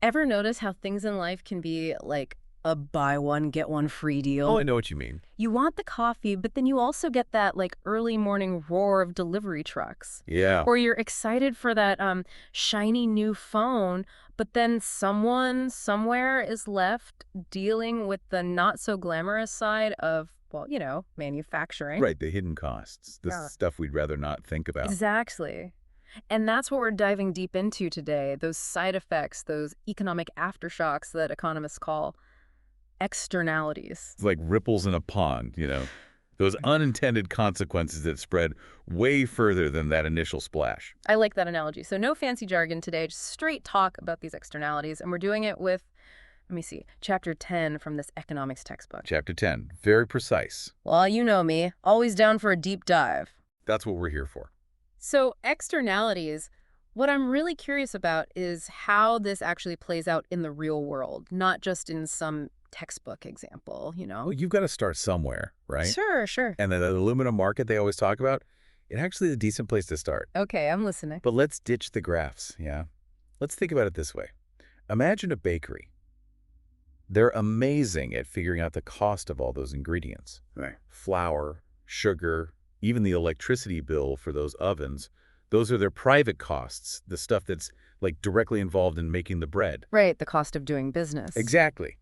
Ever notice how things in life can be like a buy one, get one free Oh, deal? I know what you mean. You want the coffee, but then you also get that like early morning roar of delivery trucks. Yeah. Or you're excited for that shiny new phone, but then someone somewhere is left dealing with the not so glamorous side of, well, manufacturing. Right, the hidden costs, the Yeah. stuff we'd rather not think about. Exactly. And that's what we're diving deep into today, those side effects, those economic aftershocks that economists call externalities. It's like ripples in a pond. Those unintended consequences that spread way further than that initial splash. I like that analogy. So no fancy jargon today, just straight talk about these externalities. And we're doing it with, let me see, chapter 10 from this economics textbook. Chapter 10, very precise. Well, you know me, always down for a deep dive. That's what we're here for. So externalities, what I'm really curious about is how this actually plays out in the real world, not just in some textbook example. Well, you've got to start somewhere, right? Sure, sure. And the aluminum market they always talk about, it actually is a decent place to start. Okay, I'm listening. But let's ditch the graphs, yeah? Let's think about it this way. Imagine a bakery. They're amazing at figuring out the cost of all those ingredients. Right. Flour, sugar, even the electricity bill for those ovens. Those are their private costs, the stuff that's like directly involved in making the bread. Right, the cost of doing business. Exactly.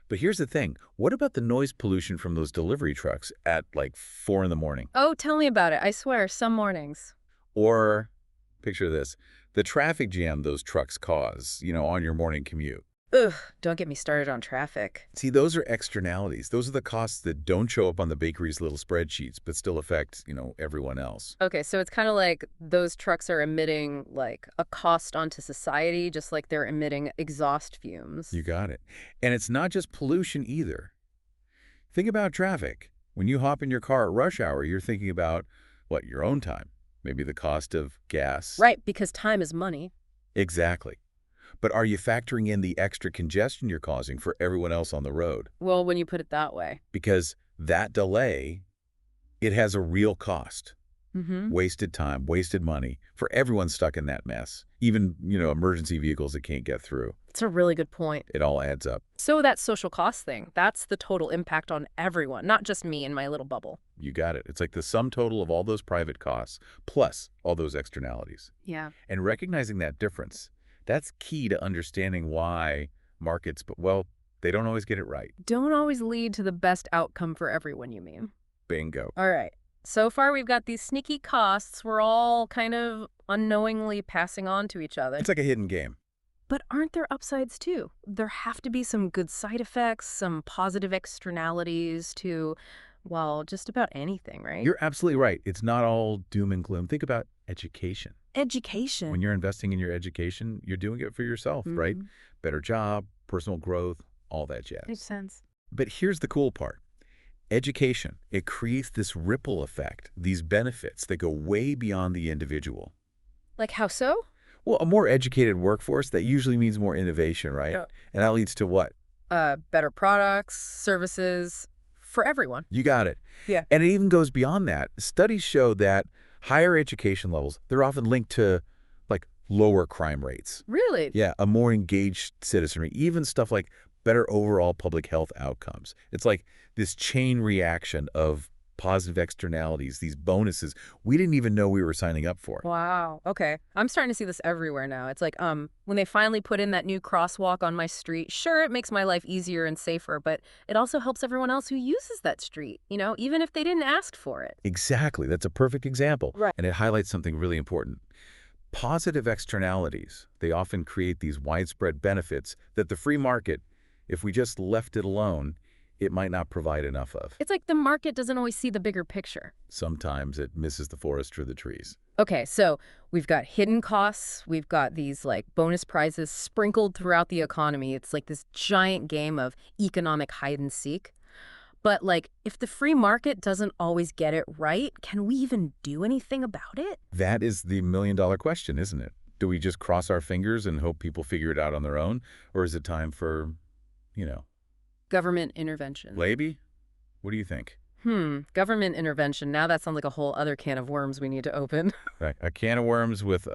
But here's the thing. What about the noise pollution from those delivery trucks at like 4 in the morning? Oh, tell me about it. I swear, some mornings. Or, picture this, the traffic jam those trucks cause, on your morning commute. Ugh, don't get me started on traffic. See, those are externalities. Those are the costs that don't show up on the bakery's little spreadsheets, but still affect, everyone else. Okay, so it's kind of like those trucks are emitting like a cost onto society, just like they're emitting exhaust fumes. You got it. And it's not just pollution either. Think about traffic. When you hop in your car at rush hour, you're thinking about, what, your own time? Maybe the cost of gas. Right, because time is money. Exactly. But are you factoring in the extra congestion you're causing for everyone else on the road? Well, when you put it that way. Because that delay, it has a real cost. Mm-hmm. Wasted time, wasted money for everyone stuck in that mess. Even, emergency vehicles that can't get through. It's a really good point. It all adds up. So that social cost thing, that's the total impact on everyone, not just me and my little bubble. You got it. It's like the sum total of all those private costs, plus all those externalities. Yeah. And recognizing that difference, that's key to understanding why markets, they don't always get it right. Don't always lead to the best outcome for everyone, you mean? Bingo. All right. So far, we've got these sneaky costs we're all kind of unknowingly passing on to each other. It's like a hidden game. But aren't there upsides, too? There have to be some good side effects, some positive externalities to, well, just about anything, right? You're absolutely right. It's not all doom and gloom. Think about education. Education. When you're investing in your education, you're doing it for yourself, right? Better job, personal growth, all that jazz. Makes sense. But here's the cool part. Education, it creates this ripple effect, these benefits that go way beyond the individual. Like how so? Well, a more educated workforce, that usually means more innovation, right? Yeah. And that leads to what? Better products, services, for everyone. You got it. Yeah. And it even goes beyond that. Studies show that higher education levels, they're often linked to like lower crime rates. Really? Yeah, a more engaged citizenry, even stuff like better overall public health outcomes. It's like this chain reaction of positive externalities, these bonuses we didn't even know we were signing up for. Wow. Okay. I'm starting to see this everywhere now. It's like, when they finally put in that new crosswalk on my street, sure, it makes my life easier and safer, but it also helps everyone else who uses that street, even if they didn't ask for it. Exactly. That's a perfect example. Right. And it highlights something really important. Positive externalities, they often create these widespread benefits that the free market, if we just left it alone, it might not provide enough of. It's like the market doesn't always see the bigger picture. Sometimes it misses the forest for the trees. Okay, so we've got hidden costs. We've got these like bonus prizes sprinkled throughout the economy. It's like this giant game of economic hide and seek. But like, if the free market doesn't always get it right, can we even do anything about it? That is the million-dollar question, isn't it? Do we just cross our fingers and hope people figure it out on their own? Or is it time for, Government intervention. maybe? What do you think? Government intervention. Now that sounds like a whole other can of worms we need to open. Right. A can of worms with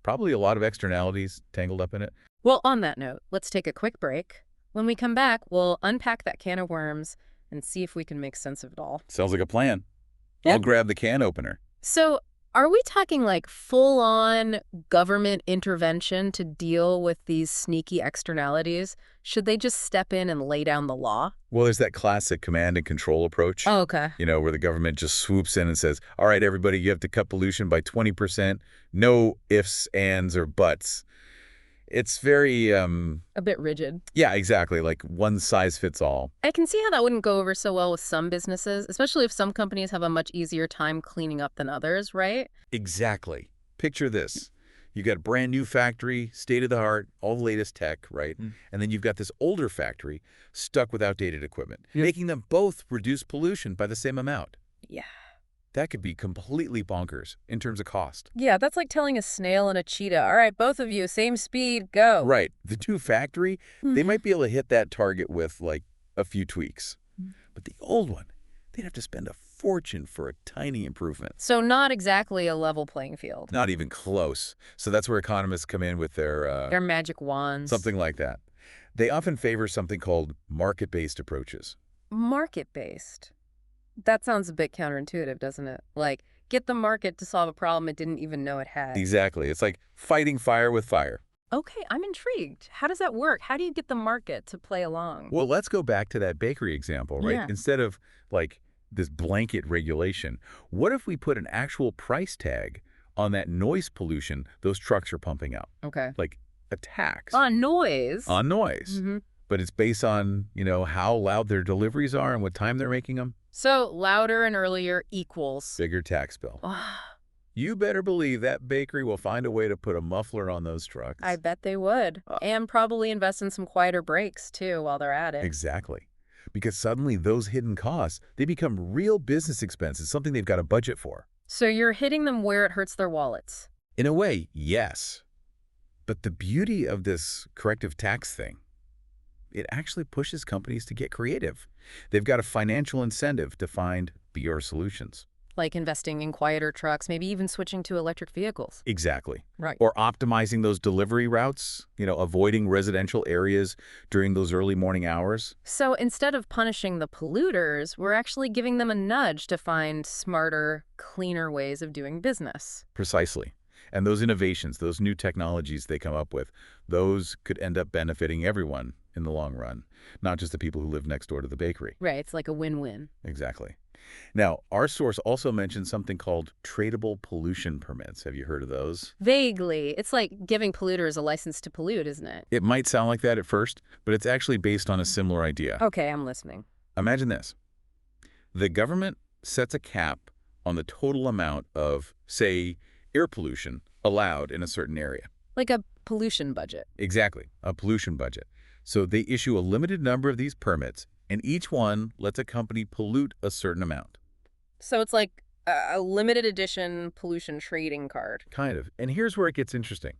probably a lot of externalities tangled up in it. Well, on that note, let's take a quick break. When we come back, we'll unpack that can of worms and see if we can make sense of it all. Sounds like a plan. Yeah. I'll grab the can opener. So, are we talking like full-on government intervention to deal with these sneaky externalities? Should they just step in and lay down the law? Well, there's that classic command and control approach, Oh, okay. where the government just swoops in and says, all right, everybody, you have to cut pollution by 20%. No ifs, ands, or buts. It's very, A bit rigid. yeah, exactly, like one size fits all. I can see how that wouldn't go over so well with some businesses, especially if some companies have a much easier time cleaning up than others, right? Exactly. Picture this. You got a brand new factory, state of the art, all the latest tech, right? And then you've got this older factory stuck with outdated equipment, making them both reduce pollution by the same amount. Yeah. That could be completely bonkers in terms of cost. Yeah, that's like telling a snail and a cheetah, all right, both of you, same speed, go. Right. The new factory, they might be able to hit that target with, like, a few tweaks. But the old one, they'd have to spend a fortune for a tiny improvement. So not exactly a level playing field. Not even close. So that's where economists come in with Their magic wands. something like that. They often favor something called market-based approaches. Market-based. That sounds a bit counterintuitive, doesn't it? Like, get the market to solve a problem it didn't even know it had. Exactly. It's like fighting fire with fire. Okay, I'm intrigued. How does that work? How do you get the market to play along? Well, let's go back to that bakery example, right? Yeah. Instead of, like, this blanket regulation, what if we put an actual price tag on that noise pollution those trucks are pumping out? Okay. Like a tax On noise. on noise. Mm-hmm. But it's based on, how loud their deliveries are and what time they're making them. So louder and earlier equals. Bigger tax bill. You better believe that bakery will find a way to put a muffler on those trucks. I bet they would. And probably invest in some quieter breaks, too, while they're at it. Exactly. Because suddenly those hidden costs, they become real business expenses, something they've got a budget for. So you're hitting them where it hurts their wallets. In a way, yes. But the beauty of this corrective tax thing, it actually pushes companies to get creative. They've got a financial incentive to find BR solutions. Like investing in quieter trucks, maybe even switching to electric vehicles. Exactly. Right. Or optimizing those delivery routes, avoiding residential areas during those early morning hours. So instead of punishing the polluters, we're actually giving them a nudge to find smarter, cleaner ways of doing business. Precisely. And those innovations, those new technologies they come up with, those could end up benefiting everyone in the long run, not just the people who live next door to the bakery. Right, it's like a win-win. Exactly. Now, our source also mentioned something called tradable pollution permits. Have you heard of those? Vaguely. It's like giving polluters a license to pollute, isn't it? It might sound like that at first, but it's actually based on a similar idea. Okay, I'm listening. Imagine this. The government sets a cap on the total amount of, say, air pollution allowed in a certain area. Like a pollution budget. Exactly, a pollution budget. So they issue a limited number of these permits, and each one lets a company pollute a certain amount. So it's like a limited edition pollution trading card. Kind of. And here's where it gets interesting.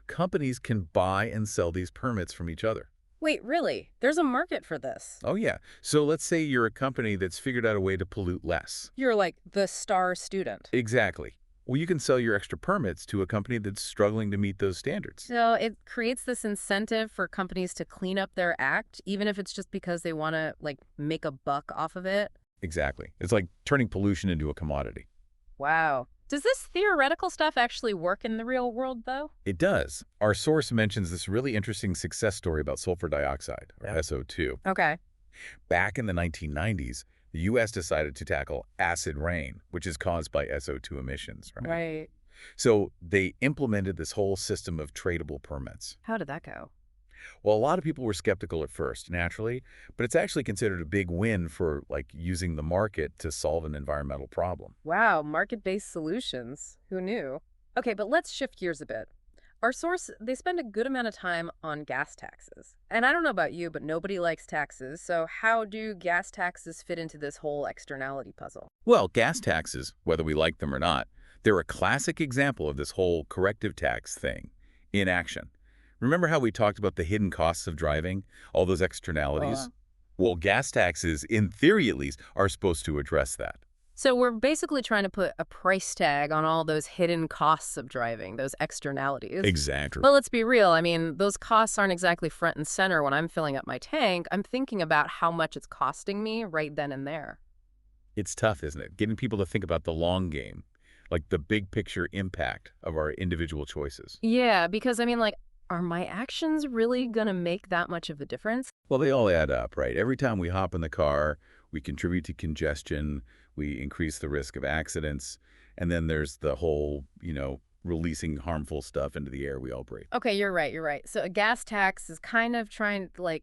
Companies can buy and sell these permits from each other. Wait, really? There's a market for this. Oh, yeah. So let's say you're a company that's figured out a way to pollute less. You're like the star student. Exactly. Well, you can sell your extra permits to a company that's struggling to meet those standards. So it creates this incentive for companies to clean up their act, even if it's just because they want to, like, make a buck off of it. Exactly. It's like turning pollution into a commodity. Wow. Does this theoretical stuff actually work in the real world, though? It does. Our source mentions this really interesting success story about sulfur dioxide, or SO2. Okay. Back in the 1990s, the U.S. decided to tackle acid rain, which is caused by SO2 emissions, right? Right. So they implemented this whole system of tradable permits. How did that go? Well, a lot of people were skeptical at first, naturally, but it's actually considered a big win for, like, using the market to solve an environmental problem. Wow, market-based solutions. Who knew? Okay, but let's shift gears a bit. Our source, they spend a good amount of time on gas taxes. And I don't know about you, but nobody likes taxes. So how do gas taxes fit into this whole externality puzzle? Well, gas taxes, whether we like them or not, they're a classic example of this whole corrective tax thing in action. Remember how we talked about the hidden costs of driving, all those externalities? Well, gas taxes, in theory at least, are supposed to address that. So we're basically trying to put a price tag on all those hidden costs of driving, those externalities. Exactly. But let's be real. I mean, those costs aren't exactly front and center when I'm filling up my tank. I'm thinking about how much it's costing me right then and there. It's tough, isn't it? Getting people to think about the long game, like the big picture impact of our individual choices. Yeah, because I mean, like, are my actions really going to make that much of a difference? Well, they all add up, right? Every time we hop in the car, we contribute to congestion, we increase the risk of accidents, and then there's the whole, releasing harmful stuff into the air we all breathe. Okay, you're right. You're right. So a gas tax is kind of trying to, like,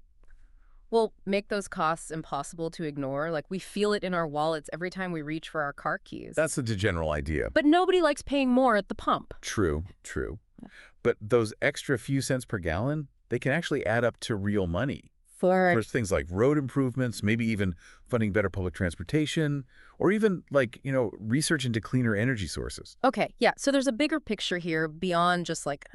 well, make those costs impossible to ignore. Like, we feel it in our wallets every time we reach for our car keys. That's the general idea. But nobody likes paying more at the pump. True, true. But those extra few cents per gallon, they can actually add up to real money. For For things like road improvements, maybe even funding better public transportation, or even like, research into cleaner energy sources. Okay, yeah. So there's a bigger picture here beyond just like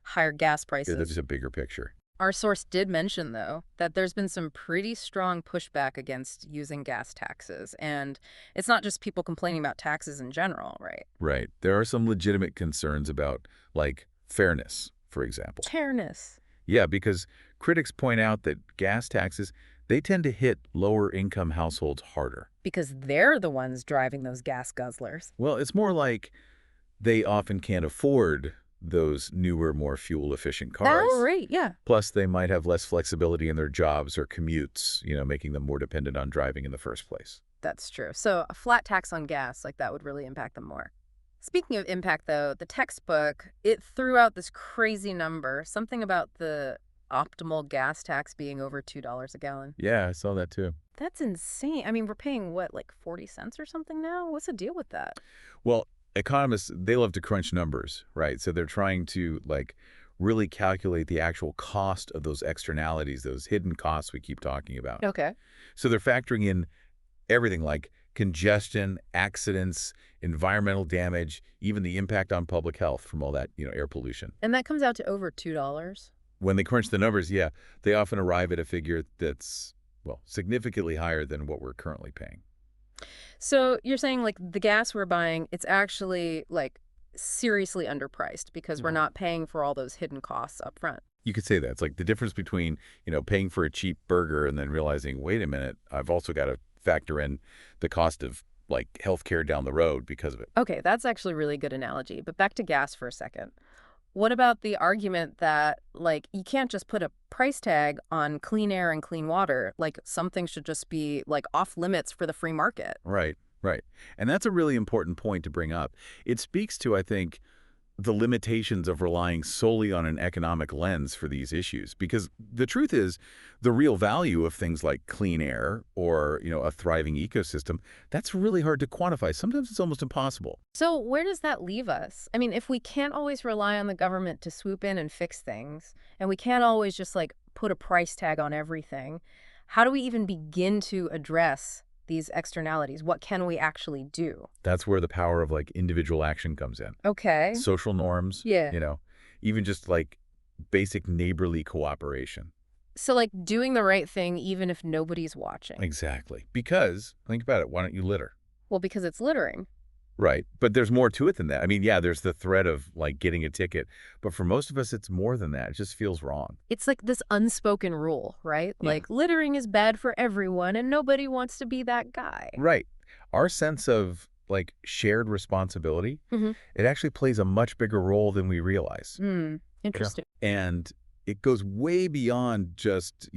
higher gas Yeah, there's prices. a bigger picture. Our source did mention, though, that there's been some pretty strong pushback against using gas taxes. And it's not just people complaining about taxes in general, right? Right. There are some legitimate concerns about, like, fairness, for example. Fairness. Yeah, because critics point out that gas taxes, they tend to hit lower-income households harder. Because they're the ones driving those gas guzzlers. Well, it's more like they often can't afford those newer, more fuel-efficient cars. Oh, right, yeah. Plus, they might have less flexibility in their jobs or commutes, making them more dependent on driving in the first place. That's true. So a flat tax on gas, like that would really impact them more. Speaking of impact, though, the textbook, it threw out this crazy number, something about the optimal gas tax being over $2 a gallon. Yeah, I saw that too. That's insane. I mean, we're paying, what, like 40 cents or something now? What's the deal with that? Well, economists, they love to crunch numbers, right? So they're trying to, like, really calculate the actual cost of those externalities, those hidden costs we keep talking about. Okay. So they're factoring in everything like congestion, accidents, environmental damage, even the impact on public health from all that, air pollution. And that comes out to over $2. When they crunch the numbers, yeah, they often arrive at a figure that's, well, significantly higher than what we're currently paying. So you're saying, like, the gas we're buying, it's actually, like, seriously underpriced because we're Mhm. not paying for all those hidden costs up front. You could say that. It's like the difference between, paying for a cheap burger and then realizing, wait a minute, I've also got to factor in the cost of, like, healthcare down the road because of it. Okay, that's actually a really good analogy. But back to gas for a second. What about the argument that, like, you can't just put a price tag on clean air and clean water? Like, something should just be, like, off limits for the free market. Right, right. And that's a really important point to bring up. It speaks to, I think, the limitations of relying solely on an economic lens for these issues. Because the truth is, the real value of things like clean air or, a thriving ecosystem, that's really hard to quantify. Sometimes it's almost impossible. So where does that leave us? I mean, if we can't always rely on the government to swoop in and fix things, and we can't always just, like, put a price tag on everything, how do we even begin to address these externalities? What can we actually do? That's where the power of, like, individual action comes in. Okay. Social norms, Yeah. even just like basic neighborly cooperation. So, like, doing the right thing even if nobody's watching. Exactly. Because, think about it, why don't you litter? Well, because it's littering. Right. But there's more to it than that. I mean, yeah, there's the threat of, like, getting a ticket. But for most of us, it's more than that. It just feels wrong. It's like this unspoken rule, right? Yeah. Like, littering is bad for everyone, and nobody wants to be that guy. Right. Our sense of, like, shared responsibility, Mm-hmm. it actually plays a much bigger role than we realize. Interesting. And it goes way beyond just,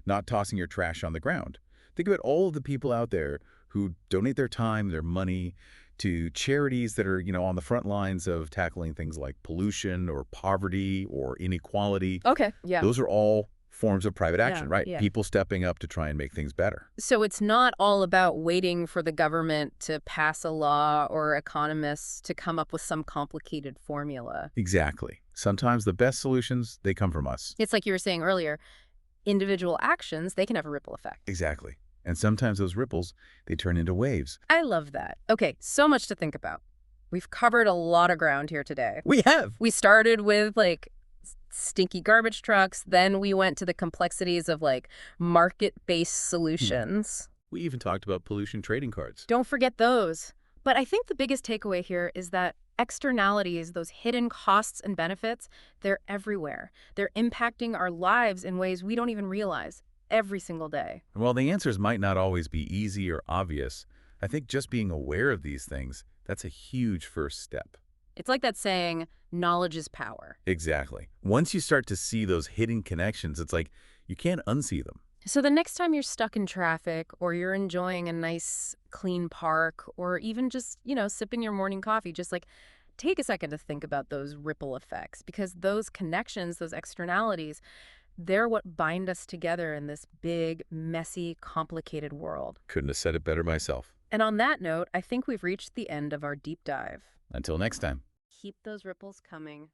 not tossing your trash on the ground. Think about all of the people out there who donate their time, their money to charities that are, on the front lines of tackling things like pollution or poverty or inequality. Okay, yeah. Those are all forms of private action, Yeah, right? yeah. People stepping up to try and make things better. So it's not all about waiting for the government to pass a law or economists to come up with some complicated formula. Exactly. Sometimes the best solutions, they come from us. It's like you were saying earlier, individual actions, they can have a ripple effect. Exactly. And sometimes those ripples, they turn into waves. I love that. Okay, so much to think about. We've covered a lot of ground here today. We have. We started with, like, stinky garbage trucks. Then we went to the complexities of, like, market-based solutions. We even talked about pollution trading cards. Don't forget those. But I think the biggest takeaway here is that externalities, those hidden costs and benefits, they're everywhere. They're impacting our lives in ways we don't even realize every single day. And while the answers might not always be easy or obvious, I think just being aware of these things, that's a huge first step. It's like that saying, knowledge is power. Exactly. Once you start to see those hidden connections, it's like you can't unsee them. So the next time you're stuck in traffic or you're enjoying a nice clean park or even just, sipping your morning coffee, just like take a second to think about those ripple effects because those connections, those externalities, they're what bind us together in this big, messy, complicated world. Couldn't have said it better myself. And on that note, I think we've reached the end of our deep dive. Until next time. Keep those ripples coming.